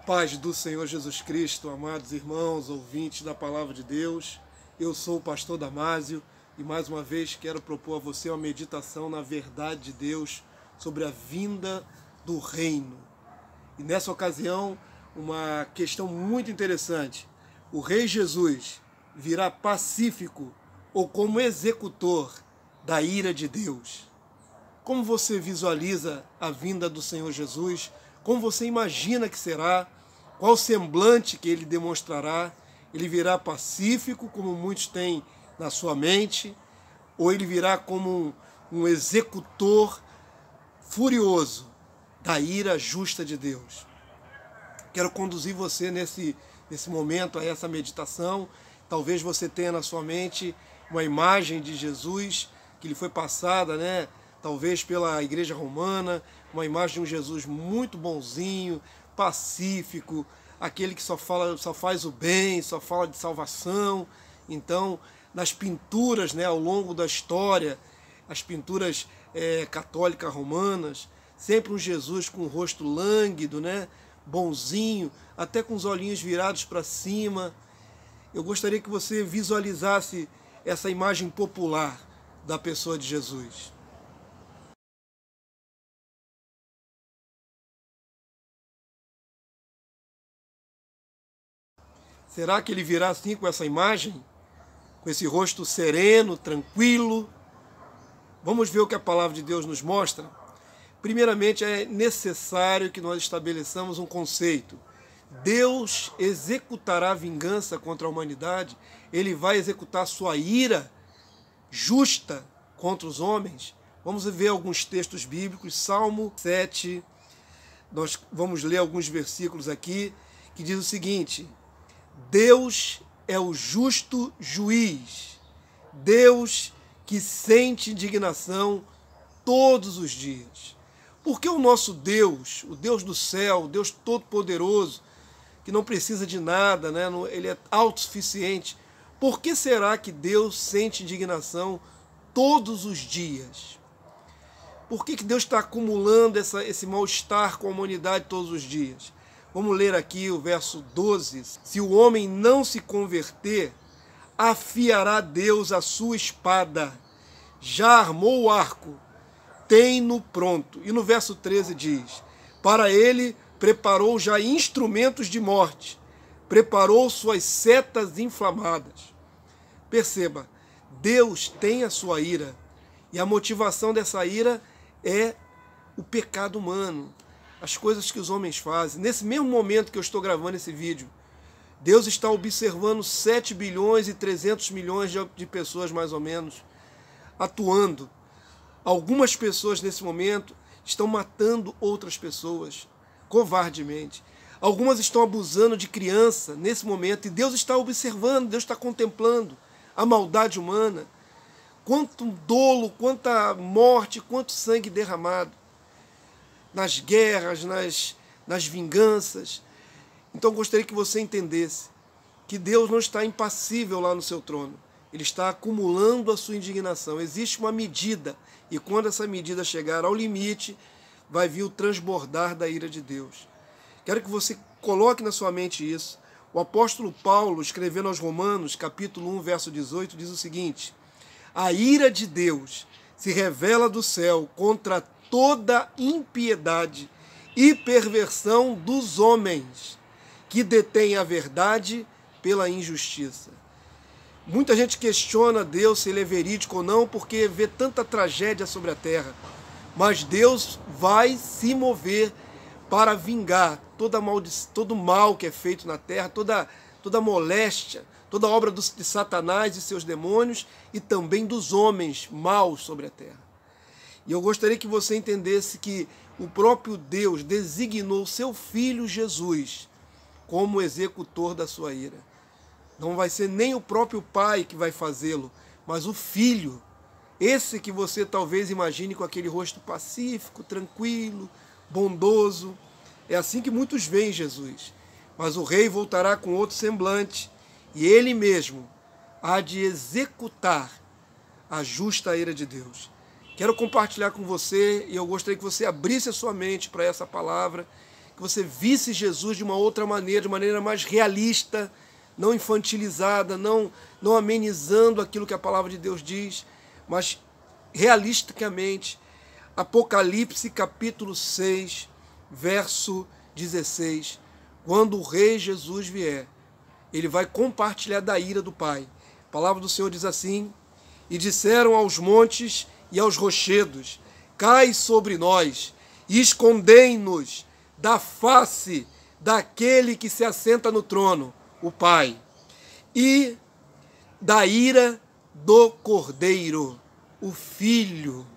paz do Senhor Jesus Cristo, amados irmãos, ouvintes da Palavra de Deus. Eu sou o pastor Damásio e mais uma vez quero propor a você uma meditação na verdade de Deus sobre a vinda do reino. E nessa ocasião, uma questão muito interessante. O Rei Jesus virá pacífico ou como executor da ira de Deus? Como você visualiza a vinda do Senhor Jesus? Como você imagina que será? Qual semblante que ele demonstrará? Ele virá pacífico, como muitos têm na sua mente? Ou ele virá como um executor furioso da ira justa de Deus? Quero conduzir você nesse momento a essa meditação. Talvez você tenha na sua mente uma imagem de Jesus que lhe foi passada, talvez pela Igreja Romana, uma imagem de um Jesus muito bonzinho, pacífico, aquele que só faz o bem, só fala de salvação. Então, nas pinturas, ao longo da história, as pinturas católicas romanas, sempre um Jesus com o rosto lânguido, bonzinho, até com os olhinhos virados para cima. Eu gostaria que você visualizasse essa imagem popular da pessoa de Jesus. Será que ele virá assim com essa imagem? Com esse rosto sereno, tranquilo? Vamos ver o que a palavra de Deus nos mostra? Primeiramente, é necessário que nós estabeleçamos um conceito. Deus executará vingança contra a humanidade, ele vai executar sua ira justa contra os homens. Vamos ver alguns textos bíblicos. Salmo 7, nós vamos ler alguns versículos aqui, que diz o seguinte: Deus é o justo juiz, Deus que sente indignação todos os dias. Porque o nosso Deus, o Deus do céu, o Deus todo-poderoso, que não precisa de nada, ele é autossuficiente, por que será que Deus sente indignação todos os dias? Por que Deus está acumulando esse mal-estar com a humanidade todos os dias? Vamos ler aqui o verso 12. Se o homem não se converter, afiará Deus a sua espada. Já armou o arco, tem-no pronto. E no verso 13 diz: para ele preparou já instrumentos de morte, preparou suas setas inflamadas. Perceba, Deus tem a sua ira, e a motivação dessa ira é o pecado humano, as coisas que os homens fazem. Nesse mesmo momento que eu estou gravando esse vídeo, Deus está observando 7 bilhões e 300 milhões de pessoas, mais ou menos, atuando. Algumas pessoas, nesse momento, estão matando outras pessoas, covardemente. Algumas estão abusando de criança, nesse momento, e Deus está observando, Deus está contemplando a maldade humana. Quanto dolo, quanta morte, quanto sangue derramado nas guerras, nas vinganças. Então, gostaria que você entendesse que Deus não está impassível lá no seu trono. Ele está acumulando a sua indignação. Existe uma medida, e quando essa medida chegar ao limite, vai vir o transbordar da ira de Deus. Quero que você coloque na sua mente isso. O apóstolo Paulo, escrevendo aos Romanos, capítulo 1, verso 18, diz o seguinte: a ira de Deus se revela do céu contra toda impiedade e perversão dos homens, que detêm a verdade pela injustiça. Muita gente questiona Deus se ele é verídico ou não, porque vê tanta tragédia sobre a terra. Mas Deus vai se mover para vingar todo mal que é feito na terra, toda moléstia, toda obra de Satanás e seus demônios, e também dos homens maus sobre a terra. E eu gostaria que você entendesse que o próprio Deus designou seu Filho Jesus como executor da sua ira. Não vai ser nem o próprio Pai que vai fazê-lo, mas o Filho. Esse que você talvez imagine com aquele rosto pacífico, tranquilo, bondoso. É assim que muitos veem Jesus. Mas o rei voltará com outro semblante, e ele mesmo há de executar a justa ira de Deus. Quero compartilhar com você, e eu gostaria que você abrisse a sua mente para essa palavra, que você visse Jesus de uma outra maneira, de maneira mais realista, não infantilizada, não amenizando aquilo que a palavra de Deus diz, mas realisticamente. Apocalipse capítulo 6, verso 16. Quando o Rei Jesus vier, ele vai compartilhar da ira do Pai. A palavra do Senhor diz assim: e disseram aos montes e aos rochedos: cai sobre nós, e escondei-nos da face daquele que se assenta no trono, o Pai, e da ira do Cordeiro, o Filho.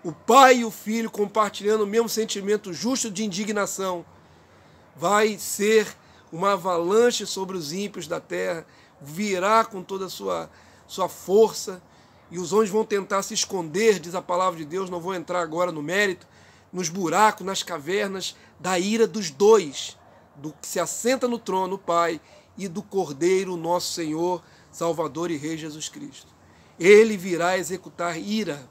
O Pai e o Filho compartilhando o mesmo sentimento justo de indignação. Vai ser uma avalanche sobre os ímpios da terra, virá com toda a sua força, e os homens vão tentar se esconder, diz a palavra de Deus, não vou entrar agora no mérito, nos buracos, nas cavernas, da ira dos dois, do que se assenta no trono, o Pai, e do Cordeiro, nosso Senhor, Salvador e Rei Jesus Cristo. Ele virá executar ira.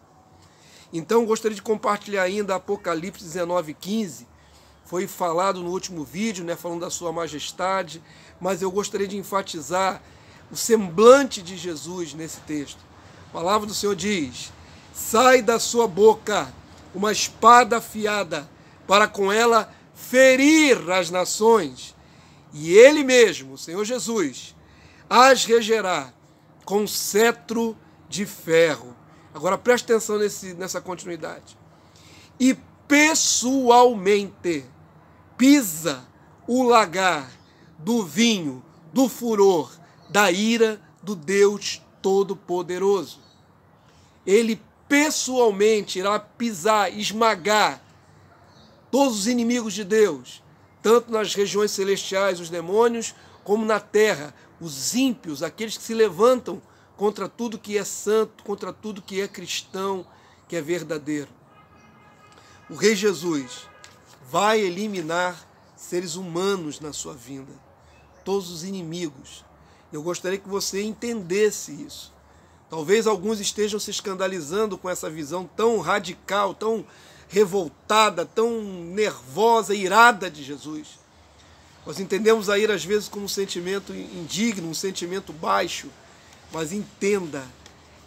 Então, gostaria de compartilhar ainda Apocalipse 19:15, foi falado no último vídeo, né, falando da sua majestade, mas eu gostaria de enfatizar o semblante de Jesus nesse texto. A palavra do Senhor diz: sai da sua boca uma espada afiada, para com ela ferir as nações, e ele mesmo, o Senhor Jesus, as regerá com cetro de ferro. Agora preste atenção nessa continuidade. E pessoalmente pisa o lagar do vinho, do furor, da ira do Deus Todo-Poderoso. Ele pessoalmente irá pisar, esmagar todos os inimigos de Deus, tanto nas regiões celestiais, os demônios, como na terra, os ímpios, aqueles que se levantam contra tudo que é santo, contra tudo que é cristão, que é verdadeiro. O Rei Jesus vai eliminar seres humanos na sua vinda, todos os inimigos. Eu gostaria que você entendesse isso. Talvez alguns estejam se escandalizando com essa visão tão radical, tão revoltada, tão nervosa, irada de Jesus. Nós entendemos a ira às vezes como um sentimento indigno, um sentimento baixo, mas entenda,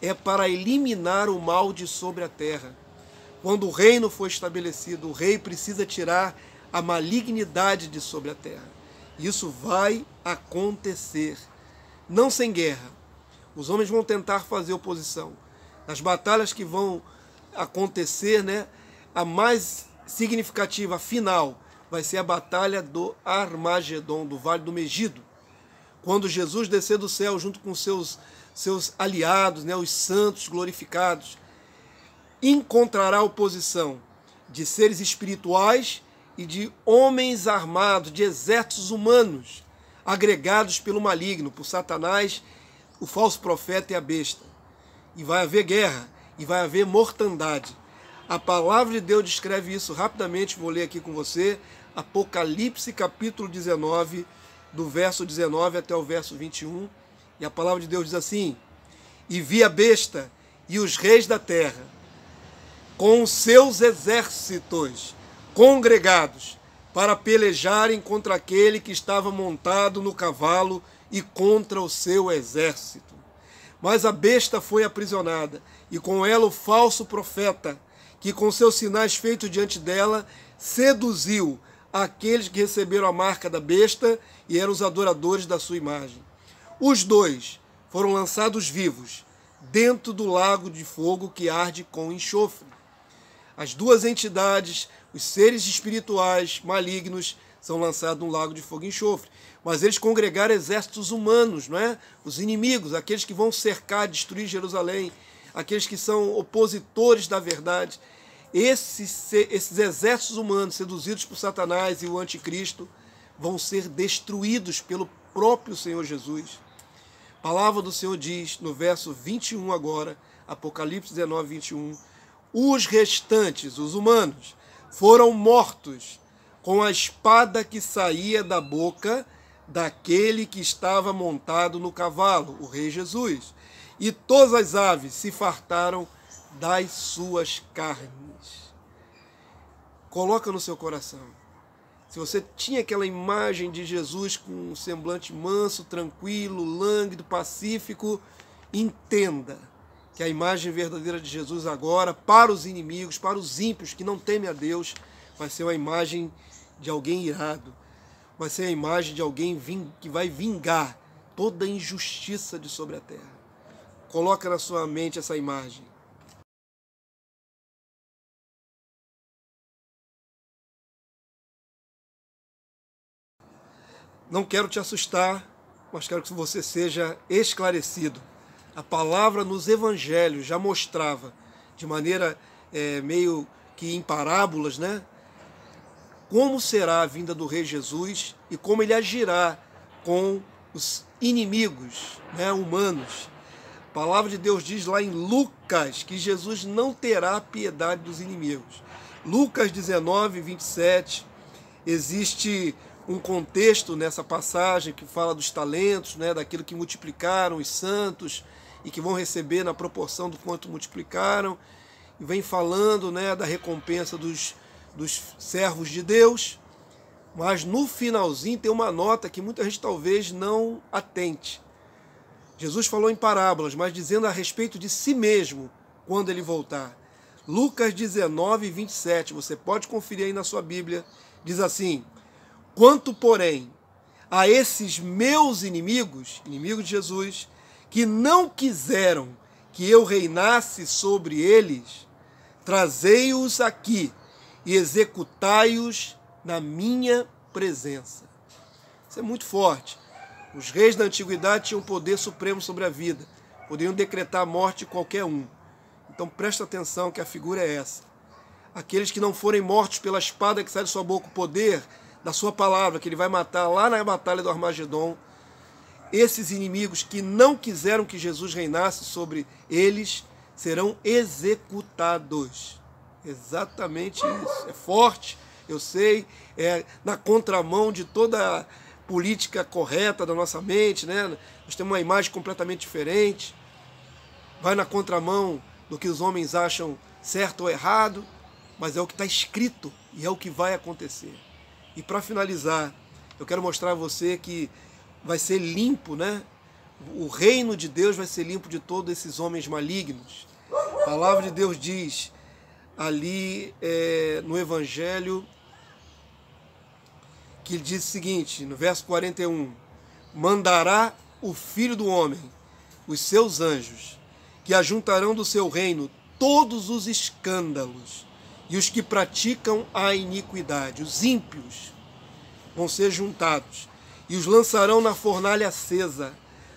é para eliminar o mal de sobre a terra. Quando o reino for estabelecido, o rei precisa tirar a malignidade de sobre a terra. Isso vai acontecer, não sem guerra. Os homens vão tentar fazer oposição. Nas batalhas que vão acontecer, né, a mais significativa, a final, vai ser a batalha do Armagedon, do Vale do Megido. Quando Jesus descer do céu junto com seus aliados, né, os santos glorificados, encontrará oposição de seres espirituais e de homens armados, de exércitos humanos, agregados pelo maligno, por Satanás, o falso profeta e a besta. E vai haver guerra, e vai haver mortandade. A palavra de Deus descreve isso rapidamente, vou ler aqui com você, Apocalipse capítulo 19, do verso 19 até o verso 21, e a palavra de Deus diz assim: e vi a besta e os reis da terra, com os seus exércitos congregados, para pelejarem contra aquele que estava montado no cavalo e contra o seu exército. Mas a besta foi aprisionada, e com ela o falso profeta, que com seus sinais feitos diante dela, seduziu aqueles que receberam a marca da besta e eram os adoradores da sua imagem. Os dois foram lançados vivos dentro do lago de fogo que arde com enxofre. As duas entidades, os seres espirituais malignos, são lançados num lago de fogo e enxofre. Mas eles congregaram exércitos humanos, não é? Os inimigos, aqueles que vão cercar, destruir Jerusalém, aqueles que são opositores da verdade. Esses exércitos humanos, seduzidos por Satanás e o anticristo, vão ser destruídos pelo próprio Senhor Jesus. A palavra do Senhor diz, no verso 21 agora, Apocalipse 19, 21, os restantes, os humanos, foram mortos com a espada que saía da boca daquele que estava montado no cavalo, o Rei Jesus. E todas as aves se fartaram das suas carnes. Coloca no seu coração. se você tinha aquela imagem de Jesus com um semblante manso, tranquilo, lânguido, pacífico, entenda que a imagem verdadeira de Jesus agora, para os inimigos, para os ímpios que não temem a Deus, vai ser uma imagem de alguém irado, vai ser a imagem de alguém que vai vingar toda a injustiça de sobre a terra. Coloca na sua mente essa imagem. Não quero te assustar, mas quero que você seja esclarecido. A palavra nos evangelhos já mostrava, de maneira meio que em parábolas, né? Como será a vinda do Rei Jesus e como ele agirá com os inimigos, né, humanos. A palavra de Deus diz lá em Lucas que Jesus não terá piedade dos inimigos. Lucas 19, 27, existe um contexto nessa passagem que fala dos talentos, né, daquilo que multiplicaram os santos e que vão receber na proporção do quanto multiplicaram, e vem falando, né, da recompensa dos servos de Deus, mas no finalzinho tem uma nota que muita gente talvez não atente. Jesus falou em parábolas, mas dizendo a respeito de si mesmo quando ele voltar. Lucas 19, 27, você pode conferir aí na sua Bíblia, diz assim: quanto, porém, a esses meus inimigos, inimigos de Jesus, que não quiseram que eu reinasse sobre eles, trazei-os aqui e executai-os na minha presença. Isso é muito forte. Os reis da antiguidade tinham poder supremo sobre a vida, poderiam decretar a morte de qualquer um. Então presta atenção que a figura é essa. Aqueles que não forem mortos pela espada que sai de sua boca, o poder da sua palavra, que ele vai matar lá na batalha do Armagedon, esses inimigos que não quiseram que Jesus reinasse sobre eles, serão executados. Exatamente isso. É forte, eu sei, é na contramão de toda a política correta da nossa mente, né? Nós temos uma imagem completamente diferente, vai na contramão do que os homens acham certo ou errado, mas é o que está escrito e é o que vai acontecer. E para finalizar, eu quero mostrar a você que vai ser limpo, né? O reino de Deus vai ser limpo de todos esses homens malignos. A palavra de Deus diz ali no Evangelho, que ele diz o seguinte, no verso 41, mandará o Filho do Homem, os seus anjos, que ajuntarão do seu reino todos os escândalos e os que praticam a iniquidade, os ímpios, vão ser juntados e os lançarão na fornalha acesa.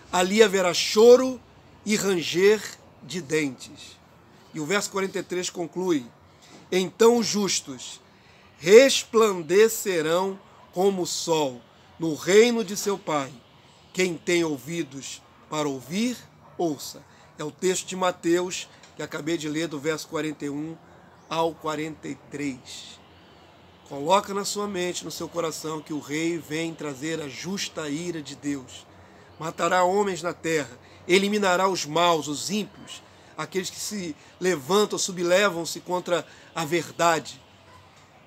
Ali haverá choro e ranger de dentes. E o verso 43 conclui: então os justos resplandecerão como o sol no reino de seu Pai. Quem tem ouvidos para ouvir, ouça. É o texto de Mateus, que acabei de ler, do verso 41 ao 43. Coloca na sua mente, no seu coração, que o rei vem trazer a justa ira de Deus. Matará homens na terra, eliminará os maus, os ímpios, aqueles que se levantam, sublevam-se contra a verdade.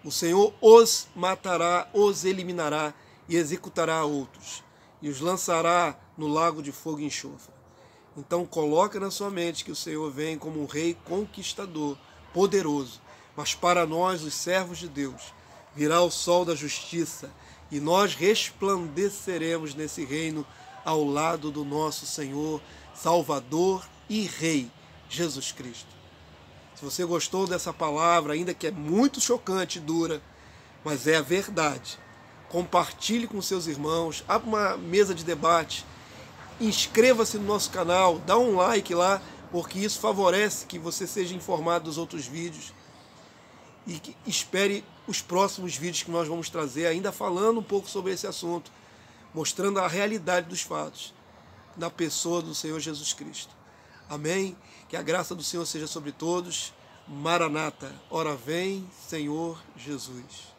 O Senhor os matará, os eliminará e executará outros, e os lançará no lago de fogo e enxofre. Então coloca na sua mente que o Senhor vem como um rei conquistador, poderoso, mas para nós, os servos de Deus, virá o sol da justiça, e nós resplandeceremos nesse reino ao lado do nosso Senhor, Salvador e Rei, Jesus Cristo. Se você gostou dessa palavra, ainda que é muito chocante e dura, mas é a verdade, compartilhe com seus irmãos, abra uma mesa de debate, inscreva-se no nosso canal, dá um like lá, porque isso favorece que você seja informado dos outros vídeos, e que espere os próximos vídeos que nós vamos trazer, ainda falando um pouco sobre esse assunto, mostrando a realidade dos fatos na pessoa do Senhor Jesus Cristo. Amém? Que a graça do Senhor seja sobre todos. Maranata, ora vem, Senhor Jesus.